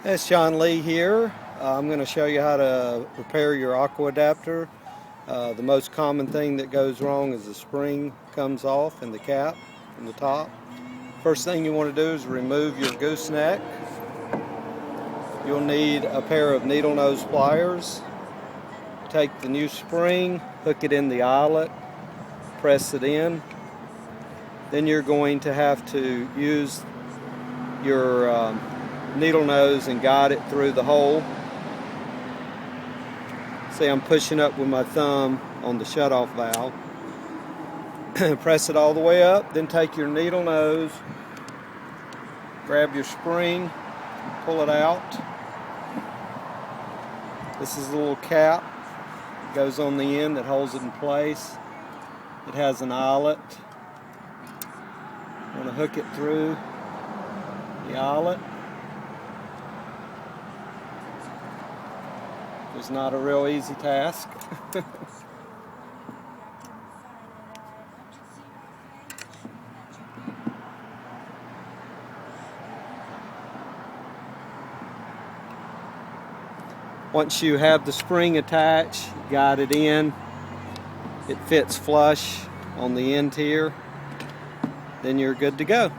It's John Lee here. I'm going to show you how to repair your Aqua adapter. The most common thing that goes wrong is the spring comes off in the cap from the top. First thing you want to do is remove your gooseneck. You'll need a pair of needle nose pliers. Take the new spring, hook it in the eyelet, press it in. Then you're going to have to use your needle nose and guide it through the hole. See, I'm pushing up with my thumb on the shutoff valve. Press it all the way up, then take your needle nose, grab your spring, pull it out. This is the little cap that goes on the end that holds it in place. It has an eyelet. I'm going to hook it through the eyelet. It's not a real easy task. Once you have the spring attached, guide it in. It fits flush on the end here. Then you're good to go.